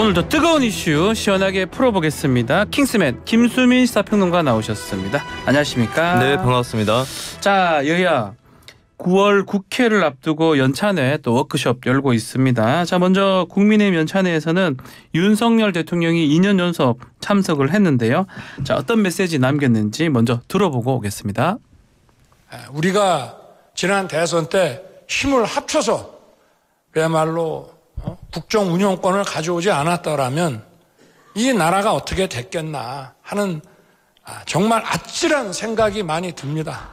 오늘도 뜨거운 이슈 시원하게 풀어보겠습니다. 킹스맨 김수민 시사평론가 나오셨습니다. 안녕하십니까? 네, 반갑습니다. 자, 여야 9월 국회를 앞두고 연찬회 또 워크숍 열고 있습니다. 자, 먼저 국민의힘 연찬회에서는 윤석열 대통령이 2년 연속 참석을 했는데요. 자, 어떤 메시지 남겼는지 먼저 들어보고 오겠습니다. 우리가 지난 대선 때 힘을 합쳐서 그야말로 국정 운영권을 가져오지 않았더라면 이 나라가 어떻게 됐겠나 하는 정말 아찔한 생각이 많이 듭니다.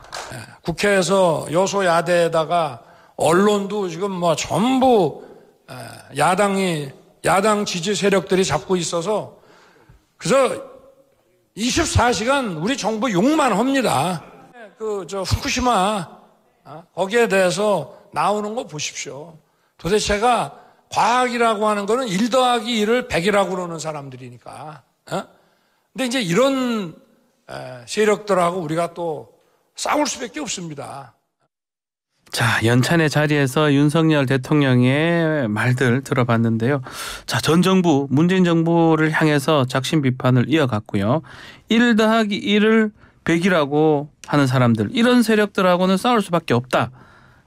국회에서 여소야대에다가 언론도 지금 전부 야당 지지 세력들이 잡고 있어서 그래서 24시간 우리 정부 욕만 합니다. 후쿠시마 거기에 대해서 나오는 거 보십시오. 도대체가 과학이라고 하는 거는 1 더하기 1을 100이라고 그러는 사람들이니까. 근데 이제 이런 세력들하고 우리가 또 싸울 수밖에 없습니다. 자, 연찬회 자리에서 윤석열 대통령의 말들 들어봤는데요. 자, 전 정부, 문재인 정부를 향해서 작심 비판을 이어갔고요. 1 더하기 1을 100이라고 하는 사람들, 이런 세력들하고는 싸울 수밖에 없다.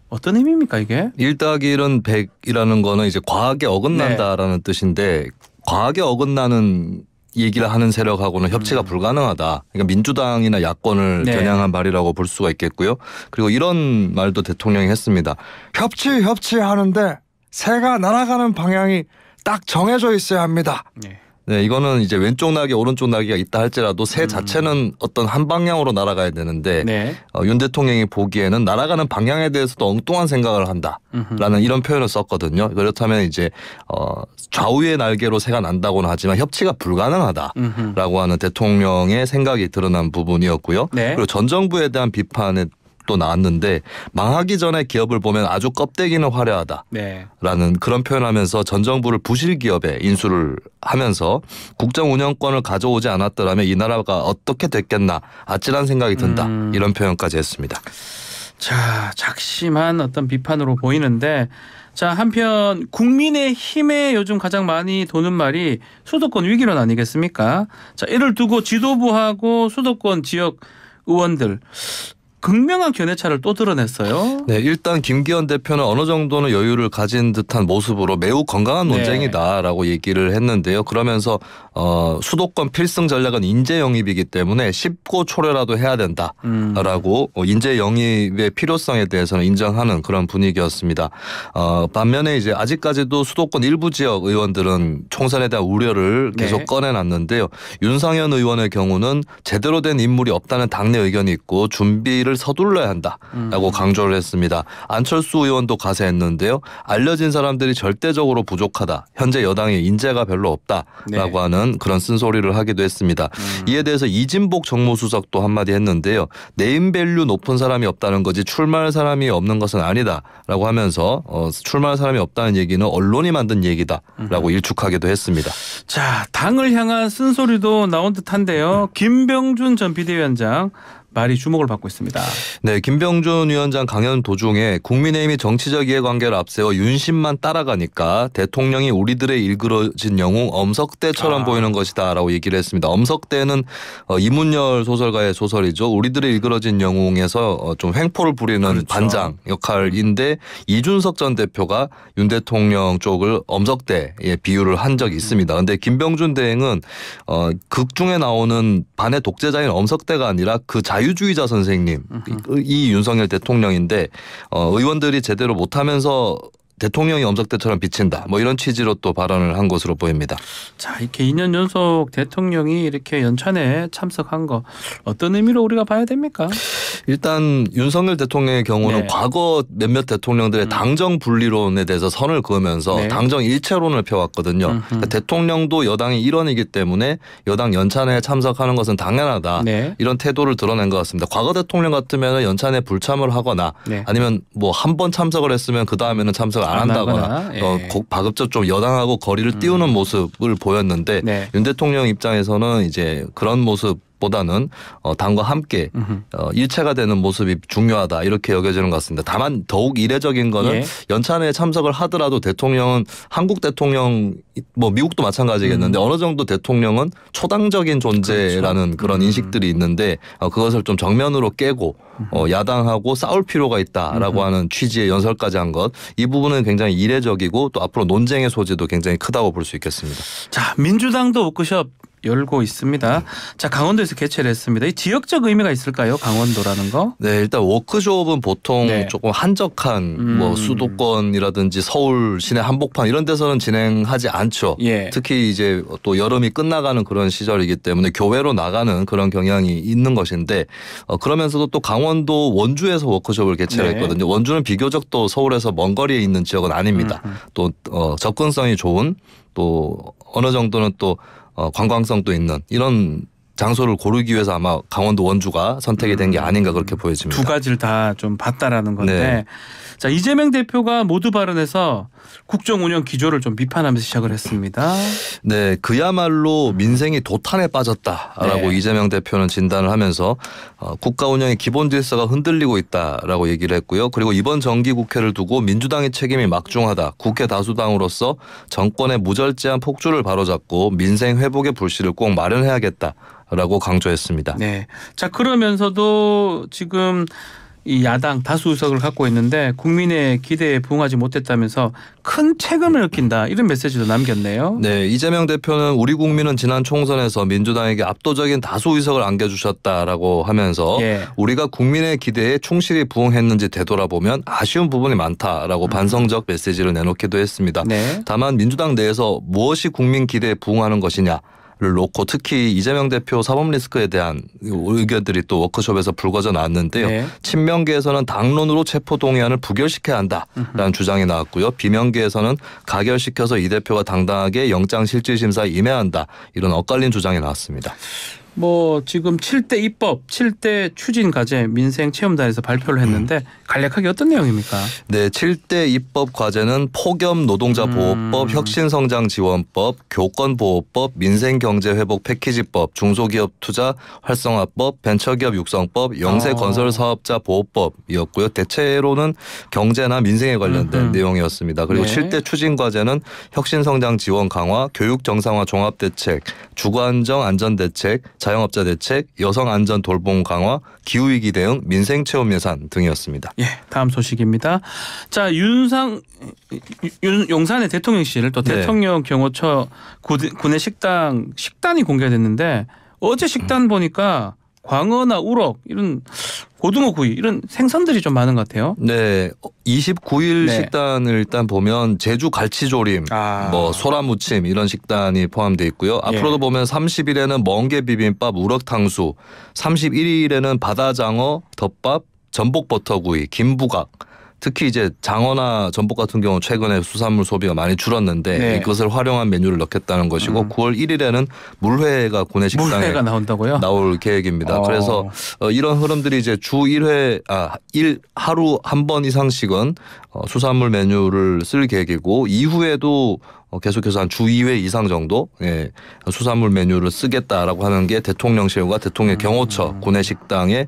어떤 의미입니까 이게? 1 더하기 1은 100이라는 거는 이제 과학에 어긋난다라는 뜻인데 과학에 어긋나는 얘기를 하는 세력하고는 협치가 불가능하다. 그러니까 민주당이나 야권을 겨냥한 말이라고 볼 수가 있겠고요. 그리고 이런 말도 대통령이 했습니다. 협치하는데 새가 날아가는 방향이 딱 정해져 있어야 합니다. 네, 이거는 이제 왼쪽 날개 오른쪽 날개가 있다 할지라도 새 자체는 어떤 한 방향으로 날아가야 되는데 윤 대통령이 보기에는 날아가는 방향에 대해서도 엉뚱한 생각을 한다라는 이런 표현을 썼거든요. 그렇다면 이제 좌우의 날개로 새가 난다고는 하지만 협치가 불가능하다라고 하는 대통령의 생각이 드러난 부분이었고요. 그리고 전 정부에 대한 비판에 또 나왔는데 망하기 전에 기업을 보면 아주 껍데기는 화려하다라는 그런 표현하면서 전 정부를 부실 기업에 인수를 하면서 국정 운영권을 가져오지 않았더라면 이 나라가 어떻게 됐겠나 아찔한 생각이 든다 이런 표현까지 했습니다. 자, 작심한 어떤 비판으로 보이는데 자, 한편 국민의힘에 요즘 가장 많이 도는 말이 수도권 위기론 아니겠습니까? 자, 이를 두고 지도부하고 수도권 지역 의원들 극명한 견해차를 또 드러냈어요. 네, 일단 김기현 대표는 어느 정도는 여유를 가진 듯한 모습으로 매우 건강한 논쟁이다라고 얘기를 했는데요. 그러면서 수도권 필승 전략은 인재 영입이기 때문에 쉽고 초래라도 해야 된다라고 인재 영입의 필요성에 대해서는 인정하는 그런 분위기였습니다. 반면에 이제 아직까지도 수도권 일부 지역 의원들은 총선에 대한 우려를 계속 꺼내놨는데요. 윤상현 의원의 경우는 제대로 된 인물이 없다는 당내 의견이 있고 준비를 서둘러야 한다라고 강조를 했습니다. 안철수 의원도 가세했는데요. 알려진 사람들이 절대적으로 부족하다. 현재 여당에 인재가 별로 없다라고 하는 그런 쓴소리를 하기도 했습니다. 이에 대해서 이진복 정무수석도 한마디 했는데요. 네임밸류 높은 사람이 없다는 거지 출마할 사람이 없는 것은 아니다라고 하면서 출마할 사람이 없다는 얘기는 언론이 만든 얘기다라고 일축하기도 했습니다. 자, 당을 향한 쓴소리도 나온 듯한데요. 김병준 전 비대위원장 말이 주목을 받고 있습니다. 네, 김병준 위원장 강연 도중에 국민의힘이 정치적 이해관계를 앞세워 윤심만 따라가니까 대통령이 우리들의 일그러진 영웅 엄석대처럼 보이는 것이다라고 얘기를 했습니다. 엄석대는 이문열 소설가의 소설이죠. 우리들의 일그러진 영웅에서 좀 횡포를 부리는 반장 역할인데 이준석 전 대표가 윤 대통령 쪽을 엄석대에 비유를 한 적이 있습니다. 그런데 김병준 대행은 극 중에 나오는 반의 독재자인 엄석대가 아니라 그 자유주의자 선생님, 이 윤석열 대통령인데 의원들이 제대로 못하면서 대통령이 엄석대처럼 비친다. 이런 취지로 또 발언을 한 것으로 보입니다. 자, 이렇게 2년 연속 대통령이 이렇게 연찬회에 참석한 거 어떤 의미로 우리가 봐야 됩니까? 일단 윤석열 대통령의 경우는 과거 몇몇 대통령들의 당정 분리론에 대해서 선을 그으면서 당정 일체론을 펴왔거든요. 그러니까 대통령도 여당의 일원이기 때문에 여당 연찬회에 참석하는 것은 당연하다. 이런 태도를 드러낸 것 같습니다. 과거 대통령 같으면 연찬회에 불참을 하거나 아니면 한 번 참석을 했으면 그 다음에는 참석을 안 한다거나 가급적 좀 여당하고 거리를 띄우는 모습을 보였는데 윤 대통령 입장에서는 이제 그런 모습 보다는 당과 함께 일체가 되는 모습이 중요하다 이렇게 여겨지는 것 같습니다. 다만 더욱 이례적인 거는 예. 연찬회에 참석을 하더라도 대통령은 한국 대통령 뭐 미국도 마찬가지겠는데 어느 정도 대통령은 초당적인 존재라는 그런 인식들이 있는데 그것을 좀 정면으로 깨고 야당하고 싸울 필요가 있다라고 하는 취지의 연설까지 한 것 이 부분은 굉장히 이례적이고 또 앞으로 논쟁의 소지도 굉장히 크다고 볼 수 있겠습니다. 자, 민주당도 워크숍 열고 있습니다. 자, 강원도에서 개최를 했습니다. 이 지역적 의미가 있을까요? 강원도라는 거? 네, 일단 워크숍은 보통 네. 조금 한적한 뭐 수도권이라든지 서울 시내 한복판 이런 데서는 진행하지 않죠. 예. 특히 이제 또 여름이 끝나가는 그런 시절이기 때문에 교외로 나가는 그런 경향이 있는 것인데 그러면서도 또 강원도 원주에서 워크숍을 개최를 네. 했거든요. 원주는 비교적 또 서울에서 먼 거리에 있는 지역은 아닙니다. 또 접근성이 좋은 또 어느 정도는 또 관광성도 있는 이런 장소를 고르기 위해서 아마 강원도 원주가 선택이 된 게 아닌가 그렇게 보여집니다. 두 가지를 다 좀 봤다라는 건데 네. 자, 이재명 대표가 모두 발언해서 국정 운영 기조를 좀 비판하면서 시작을 했습니다. 네, 그야말로 민생이 도탄에 빠졌다라고 네. 이재명 대표는 진단을 하면서 국가 운영의 기본 질서가 흔들리고 있다라고 얘기를 했고요. 그리고 이번 정기국회를 두고 민주당의 책임이 막중하다. 국회 다수당으로서 정권의 무절제한 폭주를 바로잡고 민생 회복의 불씨를 꼭 마련해야겠다라고 강조했습니다. 네. 자, 그러면서도 지금 이 야당 다수 의석을 갖고 있는데 국민의 기대에 부응하지 못했다면서 큰 책임을 느낀다 이런 메시지도 남겼네요. 네, 이재명 대표는 우리 국민은 지난 총선에서 민주당에게 압도적인 다수 의석을 안겨주셨다라고 하면서 예. 우리가 국민의 기대에 충실히 부응했는지 되돌아보면 아쉬운 부분이 많다라고 반성적 메시지를 내놓기도 했습니다. 네. 다만 민주당 내에서 무엇이 국민 기대에 부응하는 것이냐 를 놓고 특히 이재명 대표 사법 리스크에 대한 의견들이 또 워크숍에서 불거져 나왔는데요. 네. 친명계에서는 당론으로 체포동의안을 부결시켜야 한다라는 주장이 나왔고요. 비명계에서는 가결시켜서 이 대표가 당당하게 영장실질심사에 임해야 한다. 이런 엇갈린 주장이 나왔습니다. 뭐 지금 7대 입법, 7대 추진 과제 민생체험단에서 발표를 했는데 간략하게 어떤 내용입니까? 네, 7대 입법 과제는 폭염 노동자 보호법, 혁신성장 지원법, 교권보호법, 민생경제회복 패키지법, 중소기업 투자 활성화법, 벤처기업 육성법, 영세건설사업자 보호법이었고요. 대체로는 경제나 민생에 관련된 내용이었습니다. 그리고 네. 7대 추진 과제는 혁신성장 지원 강화, 교육 정상화 종합대책, 주거안정 안전대책, 자영업자 대책, 여성 안전 돌봄 강화, 기후위기 대응, 민생체험 예산 등이었습니다. 예, 다음 소식입니다. 자, 용산의 대통령실 또 네. 대통령 경호처 구내 식단이 공개됐는데 어제 식단 보니까 광어나 우럭 이런 고등어 구이 이런 생선들이 좀 많은 것 같아요. 네, 29일 네. 식단을 일단 보면 제주 갈치조림, 뭐 소라무침 이런 식단이 포함되어 있고요. 예. 앞으로도 보면 30일에는 멍게 비빔밥, 우럭탕수, 31일에는 바다장어, 덮밥, 전복버터구이, 김부각. 특히 이제 장어나 전복 같은 경우 최근에 수산물 소비가 많이 줄었는데 네. 이것을 활용한 메뉴를 넣겠다는 것이고 9월 1일에는 물회가 구내 식당에 물회가 나온다고요? 나올 계획입니다. 그래서 이런 흐름들이 이제 주 1회 하루 한 번 이상씩은 수산물 메뉴를 쓸 계획이고 이후에도 계속해서 한 주 2회 이상 정도 수산물 메뉴를 쓰겠다라고 하는 게 대통령실과 대통령 경호처 구내식당의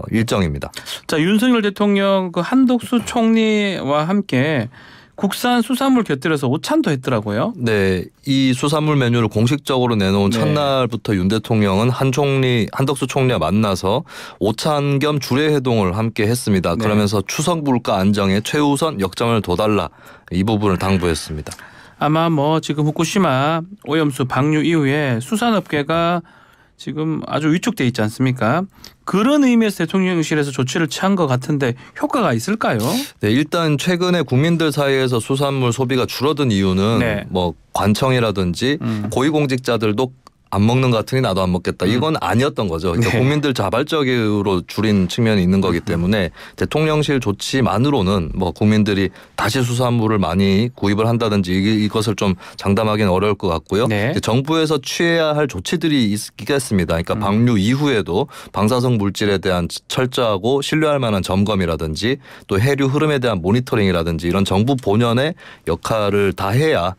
일정입니다. 자, 윤석열 대통령 그 한덕수 총리와 함께 국산 수산물 곁들여서 오찬도 했더라고요. 네, 이 수산물 메뉴를 공식적으로 내놓은 네. 첫날부터 윤 대통령은 한덕수 총리와 만나서 오찬 겸 주례 회동을 함께 했습니다. 네. 그러면서 추석 물가 안정에 최우선 역점을 둬달라 이 부분을 당부했습니다. 아마 뭐 지금 후쿠시마 오염수 방류 이후에 수산업계가 지금 아주 위축돼 있지 않습니까? 그런 의미에서 대통령실에서 조치를 취한 것 같은데 효과가 있을까요? 네, 일단 최근에 국민들 사이에서 수산물 소비가 줄어든 이유는 네. 뭐 관청이라든지 고위공직자들도 안 먹는 것 같으니 나도 안 먹겠다. 이건 아니었던 거죠. 그러니까 네. 국민들 자발적으로 줄인 측면이 있는 거기 때문에 대통령실 조치만으로는 뭐 국민들이 다시 수산물을 많이 구입을 한다든지 이것을 좀 장담하기는 어려울 것 같고요. 네. 정부에서 취해야 할 조치들이 있겠습니다. 그러니까 방류 이후에도 방사성 물질에 대한 철저하고 신뢰할 만한 점검이라든지 또 해류 흐름에 대한 모니터링이라든지 이런 정부 본연의 역할을 다 해야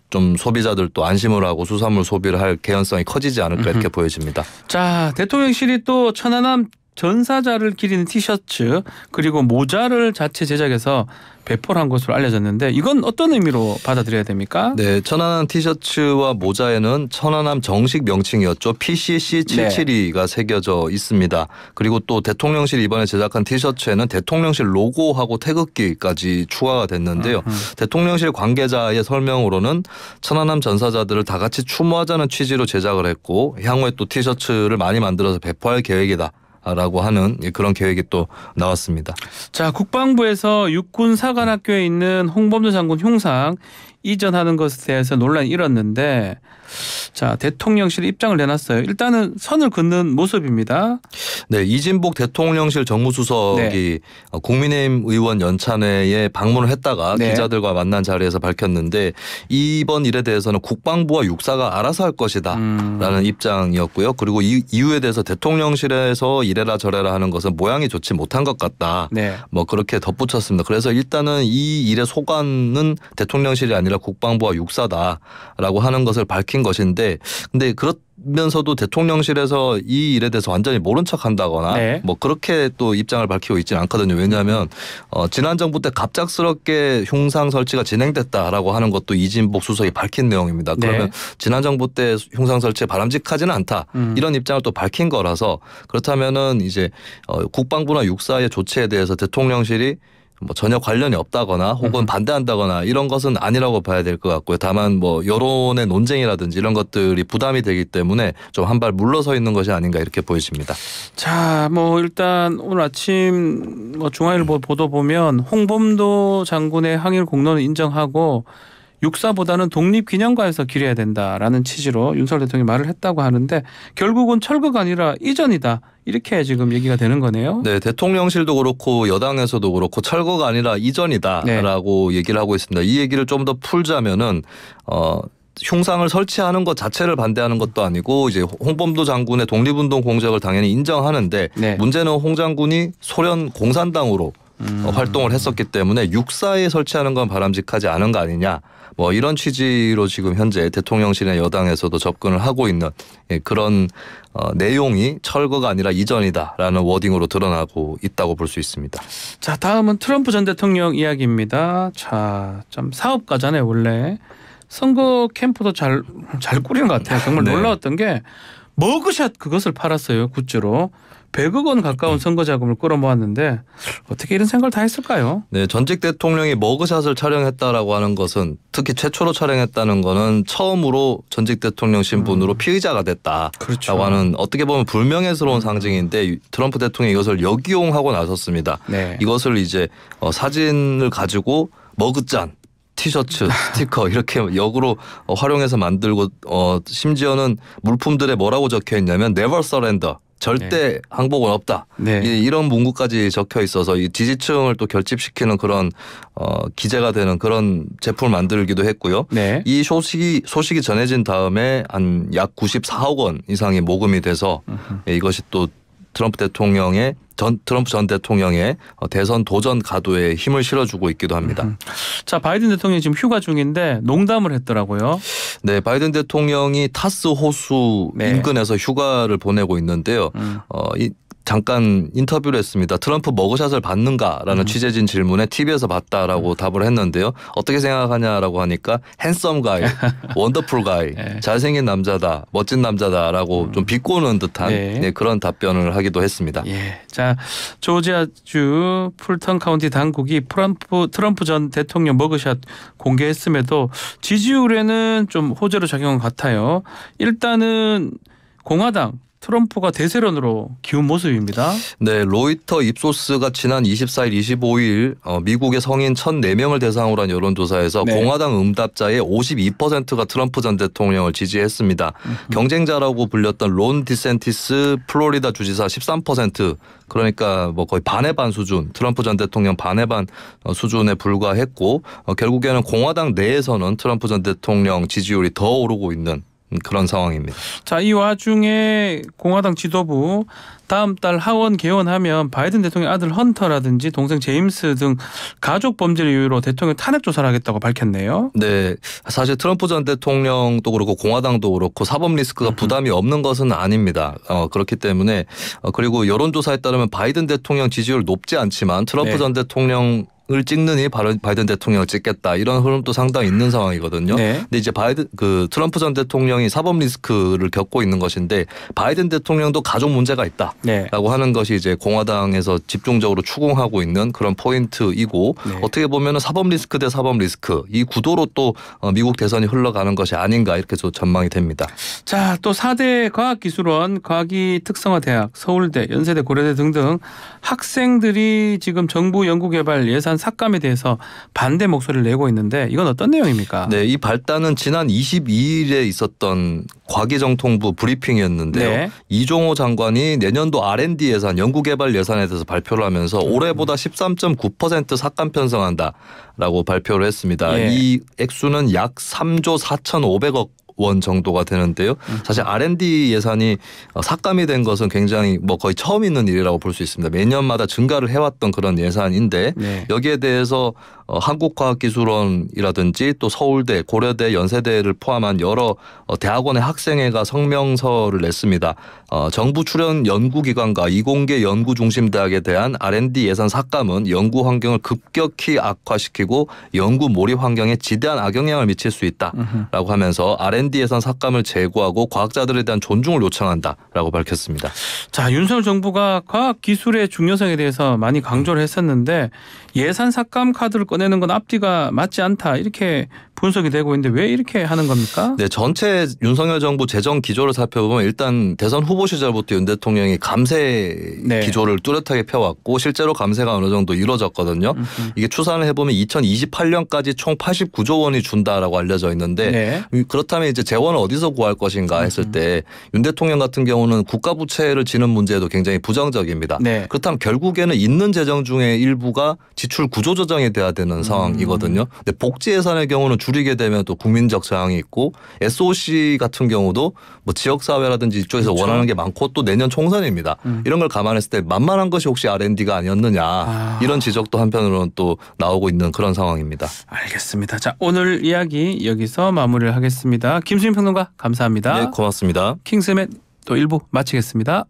좀 소비자들 또 안심을 하고 수산물 소비를 할 개연성이 커지지 않을까 이렇게 보여집니다. 자, 대통령실이 또 천안함 전사자를 기리는 티셔츠 그리고 모자를 자체 제작해서 배포를 한 것으로 알려졌는데 이건 어떤 의미로 받아들여야 됩니까? 네, 천안함 티셔츠와 모자에는 천안함 정식 명칭이었죠. PCC772가 새겨져 있습니다. 그리고 또 대통령실이 이번에 제작한 티셔츠에는 대통령실 로고하고 태극기까지 추가가 됐는데요. 대통령실 관계자의 설명으로는 천안함 전사자들을 다 같이 추모하자는 취지로 제작을 했고 향후에 또 티셔츠를 많이 만들어서 배포할 계획이다. 라고 하는 그런 계획이 또 나왔습니다. 자, 국방부에서 육군사관학교에 있는 홍범도 장군 흉상 이전하는 것에 대해서 논란이 일었는데 자, 대통령실이 입장을 내놨어요. 일단은 선을 긋는 모습입니다. 네, 이진복 대통령실 정무수석이 국민의힘 의원 연찬회에 방문을 했다가 기자들과 만난 자리에서 밝혔는데 이번 일에 대해서는 국방부와 육사가 알아서 할 것이다 라는 입장이었고요. 그리고 이 이유에 대해서 대통령실에서 이래라 저래라 하는 것은 모양이 좋지 못한 것 같다. 뭐 그렇게 덧붙였습니다. 그래서 일단은 이 일의 소관은 대통령실이 아니라 국방부와 육사다라고 하는 것을 밝힌 것인데 근데 그러면서도 대통령실에서 이 일에 대해서 완전히 모른 척한다거나 뭐 그렇게 또 입장을 밝히고 있지는 않거든요. 왜냐하면 지난 정부 때 갑작스럽게 흉상 설치가 진행됐다라고 하는 것도 이진복 수석이 밝힌 내용입니다. 그러면 지난 정부 때 흉상 설치에 바람직하지는 않다 이런 입장을 또 밝힌 거라서 그렇다면은 이제 국방부나 육사의 조치에 대해서 대통령실이 뭐 전혀 관련이 없다거나 혹은 반대한다거나 이런 것은 아니라고 봐야 될 것 같고요. 다만 뭐 여론의 논쟁이라든지 이런 것들이 부담이 되기 때문에 좀 한 발 물러서 있는 것이 아닌가 이렇게 보여집니다. 자, 뭐 일단 오늘 아침 뭐 중앙일보 보도 보면 홍범도 장군의 항일 공로는 인정하고 육사보다는 독립기념관에서 기려야 된다라는 취지로 윤석열 대통령이 말을 했다고 하는데 결국은 철거가 아니라 이전이다. 이렇게 지금 얘기가 되는 거네요. 네, 대통령실도 그렇고 여당에서도 그렇고 철거가 아니라 이전이다라고 얘기를 하고 있습니다. 이 얘기를 좀 더 풀자면은 흉상을 설치하는 것 자체를 반대하는 것도 아니고 이제 홍범도 장군의 독립운동 공적을 당연히 인정하는데 문제는 홍 장군이 소련 공산당으로 활동을 했었기 때문에 육사에 설치하는 건 바람직하지 않은 거 아니냐. 뭐 이런 취지로 지금 현재 대통령실의 여당에서도 접근을 하고 있는 그런 내용이 철거가 아니라 이전이다라는 워딩으로 드러나고 있다고 볼 수 있습니다. 자, 다음은 트럼프 전 대통령 이야기입니다. 자, 좀 사업가잖아요 원래. 선거 캠프도 잘 꾸린 것 같아요. 정말 놀라웠던 게 머그샷 그것을 팔았어요. 굿즈로. 100억 원 가까운 선거 자금을 끌어모았는데 어떻게 이런 생각을 다 했을까요? 네, 전직 대통령이 머그샷을 촬영했다라고 하는 것은 특히 최초로 촬영했다는 거는 처음으로 전직 대통령 신분으로 피의자가 됐다라고 하는 어떻게 보면 불명예스러운 상징인데 트럼프 대통령이 이것을 역이용하고 나섰습니다. 이것을 이제 사진을 가지고 머그잔 티셔츠, 스티커 이렇게 역으로 활용해서 만들고 심지어는 물품들에 뭐라고 적혀 있냐면 Never surrender. 절대 항복은 없다. 이런 문구까지 적혀 있어서 이 지지층을 또 결집시키는 그런 기재가 되는 그런 제품을 만들기도 했고요. 이 소식이 전해진 다음에 한 약 94억 원 이상이 모금이 돼서 이것이 또 트럼프 전 대통령의 대선 도전 가도에 힘을 실어주고 있기도 합니다. 자, 바이든 대통령이 지금 휴가 중인데 농담을 했더라고요. 네, 바이든 대통령이 타스 호수 인근에서 휴가를 보내고 있는데요. 잠깐 인터뷰를 했습니다. 트럼프 머그샷을 받는가라는 취재진 질문에 TV에서 봤다라고 답을 했는데요. 어떻게 생각하냐라고 하니까 핸섬 가이, 원더풀 가이, 잘생긴 남자다, 멋진 남자다라고 좀 비꼬는 듯한 그런 답변을 하기도 했습니다. 자, 조지아주 풀턴 카운티 당국이 트럼프 전 대통령 머그샷 공개했음에도 지지율에는 좀 호재로 작용한 것 같아요. 일단은 공화당 트럼프가 대세론으로 기운 모습입니다. 네, 로이터 입소스가 지난 24일, 25일 미국의 성인 1,004명을 대상으로 한 여론조사에서 공화당 응답자의 52%가 트럼프 전 대통령을 지지했습니다. 경쟁자라고 불렸던 론 디센티스 플로리다 주지사 13%, 그러니까 뭐 거의 반의 반 수준, 트럼프 전 대통령 반의 반 수준에 불과했고 결국에는 공화당 내에서는 트럼프 전 대통령 지지율이 더 오르고 있는 그런 상황입니다. 자, 이 와중에 공화당 지도부 다음 달 하원 개원하면 바이든 대통령 아들 헌터라든지 동생 제임스 등 가족 범죄를 이유로 대통령 탄핵 조사를 하겠다고 밝혔네요. 네, 사실 트럼프 전 대통령도 그렇고 공화당도 그렇고 사법 리스크가 부담이 없는 것은 아닙니다. 그렇기 때문에 그리고 여론조사에 따르면 바이든 대통령 지지율 높지 않지만 트럼프 네. 전 대통령 을 찍느니 바이든 대통령을 찍겠다 이런 흐름도 상당히 있는 상황이거든요. 네. 근데 이제 트럼프 전 대통령이 사법 리스크를 겪고 있는 것인데 바이든 대통령도 가족 문제가 있다라고 네. 하는 것이 이제 공화당에서 집중적으로 추궁하고 있는 그런 포인트이고 네. 어떻게 보면은 사법 리스크 대 사법 리스크 이 구도로 또 미국 대선이 흘러가는 것이 아닌가 이렇게 좀 전망이 됩니다. 자, 또 4대 과학기술원, 과학기 특성화대학, 서울대, 연세대, 고려대 등등 학생들이 지금 정부 연구개발 예산 삭감에 대해서 반대 목소리를 내고 있는데 이건 어떤 내용입니까? 네, 이 발단은 지난 22일에 있었던 과기정통부 브리핑이었는데요. 네. 이종호 장관이 내년도 R&D 예산, 연구개발 예산에 대해서 발표를 하면서 올해보다 13.9% 삭감 편성한다라고 발표를 했습니다. 예. 이 액수는 약 3조 4,500억 원 정도가 되는데요. 사실 R&D 예산이 삭감이 된 것은 굉장히 거의 처음 있는 일이라고 볼 수 있습니다. 매년마다 증가를 해왔던 그런 예산인데 네. 여기에 대해서 한국과학기술원이라든지 또 서울대, 고려대, 연세대를 포함한 여러 대학원의 학생회가 성명서를 냈습니다. 정부 출연 연구기관과 이공계 연구중심대학에 대한 R&D 예산 삭감은 연구 환경을 급격히 악화시키고 연구 몰입 환경에 지대한 악영향을 미칠 수 있다라고 하면서 R&D 예산 삭감을 제고하고 과학자들에 대한 존중을 요청한다라고 밝혔습니다. 자, 윤석열 정부가 과학기술의 중요성에 대해서 많이 강조를 했었는데 예산 삭감 카드를 꺼내는 건 앞뒤가 맞지 않다 이렇게 분석이 되고 있는데 왜 이렇게 하는 겁니까? 네, 전체 윤석열 정부 재정 기조를 살펴보면 일단 대선 후보 시절부터 윤 대통령이 감세 네. 기조를 뚜렷하게 펴왔고 실제로 감세가 어느 정도 이루어졌거든요. 이게 추산을 해보면 2028년까지 총 89조 원이 준다라고 알려져 있는데 네. 그렇다면 이제 재원을 어디서 구할 것인가 했을 때 윤 대통령 같은 경우는 국가 부채를 지는 문제도 굉장히 부정적입니다. 네. 그렇다면 결국에는 있는 재정 중에 일부가 지출 구조 조정이 돼야 되는 상황이거든요. 근데 복지 예산의 경우는 줄이게 되면 또 국민적 저항이 있고 SOC 같은 경우도 지역사회라든지 이쪽에서 그렇죠. 원하는 게 많고 또 내년 총선입니다. 이런 걸 감안했을 때 만만한 것이 혹시 R&D가 아니었느냐 이런 지적도 한편으로는 또 나오고 있는 그런 상황입니다. 알겠습니다. 자, 오늘 이야기 여기서 마무리를 하겠습니다. 김수민 평론가 감사합니다. 네, 고맙습니다. 킹스맨 또 1부 마치겠습니다.